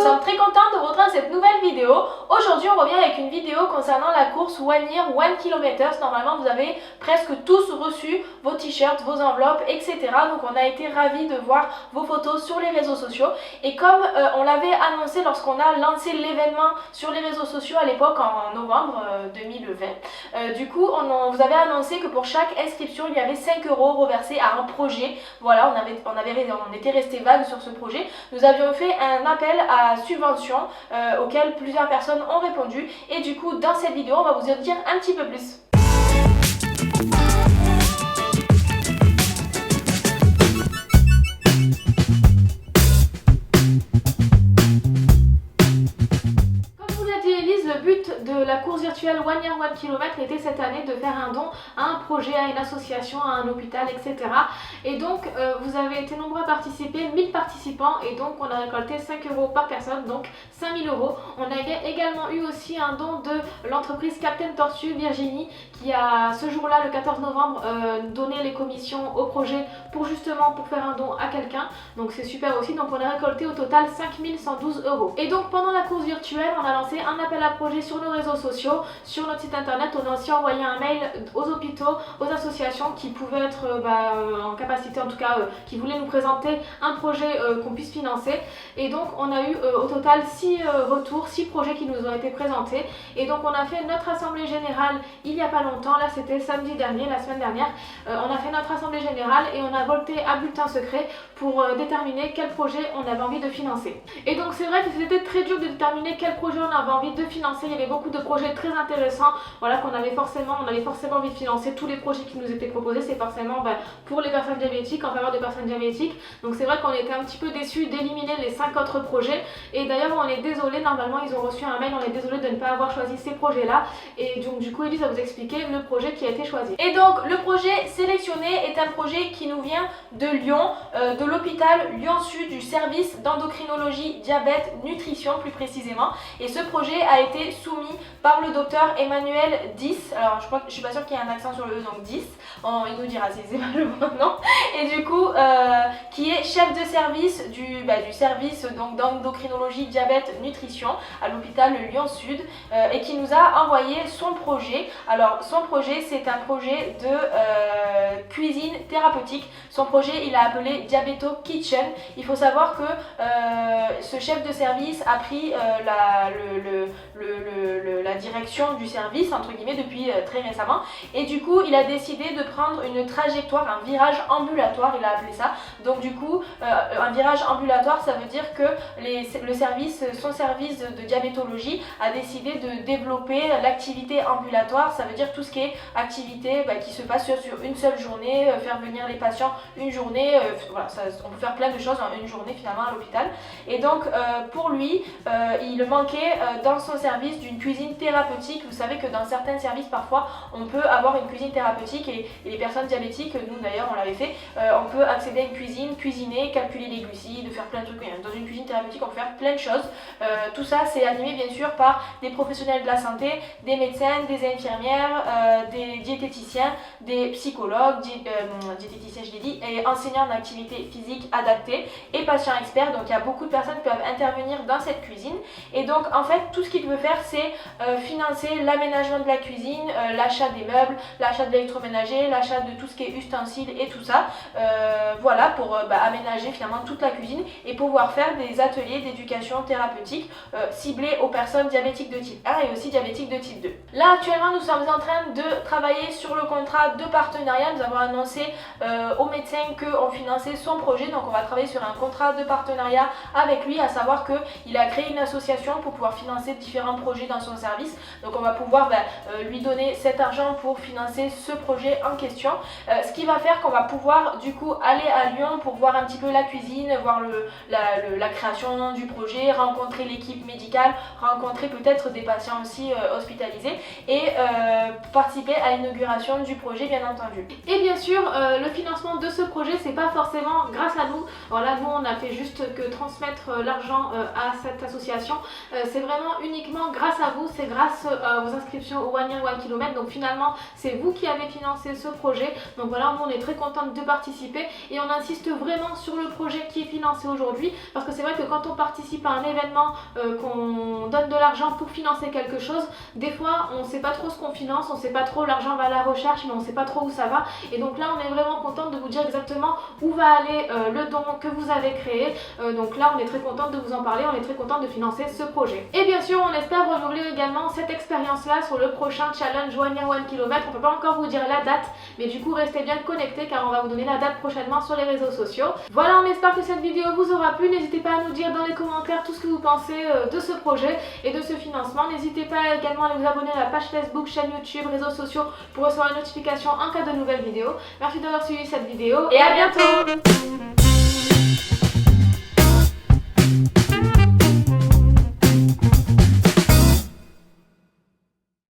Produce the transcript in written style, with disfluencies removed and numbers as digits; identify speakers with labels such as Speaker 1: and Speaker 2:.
Speaker 1: sommes très contents de vous retrouver dans cette nouvelle vidéo. Aujourd'hui on revient avec une vidéo concernant la course One Year, 1 km. Normalement vous avez presque tous reçu vos t-shirts, vos enveloppes, etc. Donc on a été ravis de voir vos photos sur les réseaux sociaux. Et comme on l'avait annoncé lorsqu'on a lancé l'événement sur les réseaux sociaux à l'époque en novembre 2020, du coup vous avait annoncé que pour chaque inscription il y avait 5 € reversés à un projet. Voilà, on était resté vague sur ce projet. Nous avions fait un appel à subvention auquel plusieurs personnes ont répondu. Et du coup dans cette vidéo on va vous en dire un petit peu plus. Le but de la course virtuelle One Year 1 km était cette année de faire un don à un projet, à une association, à un hôpital, etc. Et donc vous avez été nombreux à participer, 1000 participants, et donc on a récolté 5 € par personne, donc 5000 €. On a également eu aussi un don de l'entreprise Captain Tortue Virginie qui a ce jour-là, le 14 novembre, donné les commissions au projet pour faire un don à quelqu'un. Donc c'est super aussi. Donc on a récolté au total 5112 €. Et donc pendant la course virtuelle, on a lancé un appel à projet sur nos réseaux sociaux, sur notre site internet. On a aussi envoyé un mail aux hôpitaux, aux associations qui pouvaient être en capacité, en tout cas qui voulaient nous présenter un projet qu'on puisse financer. Et donc on a eu au total 6 retours, 6 projets qui nous ont été présentés. Et donc on a fait notre assemblée générale il n'y a pas longtemps, là c'était samedi dernier, la semaine dernière. On a fait notre assemblée générale et on a voté à bulletin secret pour déterminer quel projet on avait envie de financer. Et donc c'est vrai que c'était très dur de déterminer quel projet on avait envie de financer. Il y avait beaucoup de projets très intéressants, voilà, on avait forcément envie de financer. Tous les projets qui nous étaient proposés, c'est forcément pour les personnes diabétiques, en faveur des personnes diabétiques. Donc c'est vrai qu'on était un petit peu déçus d'éliminer les 5 autres projets. Et d'ailleurs on est désolé, normalement ils ont reçu un mail, on est désolé de ne pas avoir choisi ces projets là. Et donc du coup Elise va vous expliquer le projet qui a été choisi. Et donc le projet sélectionné est un projet qui nous vient de Lyon, de l'hôpital Lyon Sud, du service d'endocrinologie, diabète, nutrition plus précisément. Et ce projet a été soumis par le docteur Emmanuel 10. Alors je suis pas sûre qu'il y ait un accent sur le E, donc 10. Il nous dira si c'est pas le bon nom. Et du coup qui est chef de service du service d'endocrinologie, diabète, nutrition à l'hôpital Lyon Sud, et qui nous a envoyé son projet. Alors son projet, c'est un projet de cuisine thérapeutique. Son projet il a appelé Diabeto Kitchen. Il faut savoir que ce chef de service a pris la direction du service entre guillemets depuis très récemment, et du coup il a décidé de prendre une trajectoire, un virage ambulatoire, il a appelé ça. Donc du coup un virage ambulatoire, ça veut dire que son service de diabétologie a décidé de développer l'activité ambulatoire. Ça veut dire tout ce qui est activité qui se passe sur une seule journée, faire venir les patients une journée, voilà, on peut faire plein de choses en une journée finalement à l'hôpital. Et donc pour lui il manquait dans son service d'une cuisine thérapeutique. Vous savez que dans certains services parfois on peut avoir une cuisine thérapeutique, et les personnes diabétiques, nous d'ailleurs on l'avait fait, on peut accéder à une cuisine, cuisiner, calculer les glucides, faire plein de trucs. Dans une cuisine thérapeutique on peut faire plein de choses. Tout ça c'est animé bien sûr par des professionnels de la santé, des médecins, des infirmières, des diététiciens, des psychologues, diététiciens je l'ai dit, et enseignants en activité physique adaptée et patients experts. Donc il y a beaucoup de personnes qui peuvent intervenir dans cette cuisine. Et donc en fait tout ce qu'il veut faire c'est financer l'aménagement de la cuisine, l'achat des meubles, l'achat de l'électroménager, l'achat de tout ce qui est ustensiles et tout ça, voilà, pour aménager finalement toute la cuisine et pouvoir faire des ateliers d'éducation thérapeutique ciblés aux personnes diabétiques de type 1 et aussi diabétiques de type 2. Là actuellement nous sommes en train de travailler sur le contrat de partenariat. Nous avons annoncé aux médecins qu'on finançait son projet, donc on va travailler sur un contrat de partenariat avec lui, à savoir qu'il a créé une association pour pouvoir financer différents projets dans son service. Donc on va pouvoir lui donner cet argent pour financer ce projet en question, ce qui va faire qu'on va pouvoir du coup aller à Lyon pour voir un petit peu la cuisine, voir la création du projet, rencontrer l'équipe médicale, rencontrer peut-être des patients aussi hospitalisés, et participer à l'inauguration du projet bien entendu. Et bien sûr le financement de ce projet c'est pas forcément grâce à nous. Voilà, nous on a fait juste que transmettre l'argent à cette association, c'est vraiment uniquement grâce à vous, c'est grâce à vos inscriptions au One Year One Kilomètre. Donc finalement c'est vous qui avez financé ce projet. Donc voilà, nous on est très contente de participer et on insiste vraiment sur le projet qui est financé aujourd'hui, parce que c'est vrai que quand on participe à un événement, qu'on donne de l'argent pour financer quelque chose, des fois on ne sait pas trop ce qu'on finance, on ne sait pas trop, l'argent va à la recherche mais on ne sait pas trop où ça va. Et donc là on est vraiment contente de vous dire exactement où va aller le don que vous avez créé. Donc là on est très contente de vous en parler, on est très contente de financer ce projet. Et bien sûr on espère renouveler également cette expérience là sur le prochain challenge One Year One Kilomètre. On ne peut pas encore vous dire la date, mais du coup restez bien connectés car on va vous donner la date prochainement sur les réseaux sociaux. Voilà, on espère que cette vidéo vous aura plu. N'hésitez pas à nous dire dans les commentaires tout ce que vous pensez de ce projet et de ce financement. N'hésitez pas également à vous abonner à la page Facebook, chaîne YouTube, réseaux sociaux pour recevoir une notification en cas de nouvelles vidéos. Merci d'avoir suivi cette vidéo et à bientôt.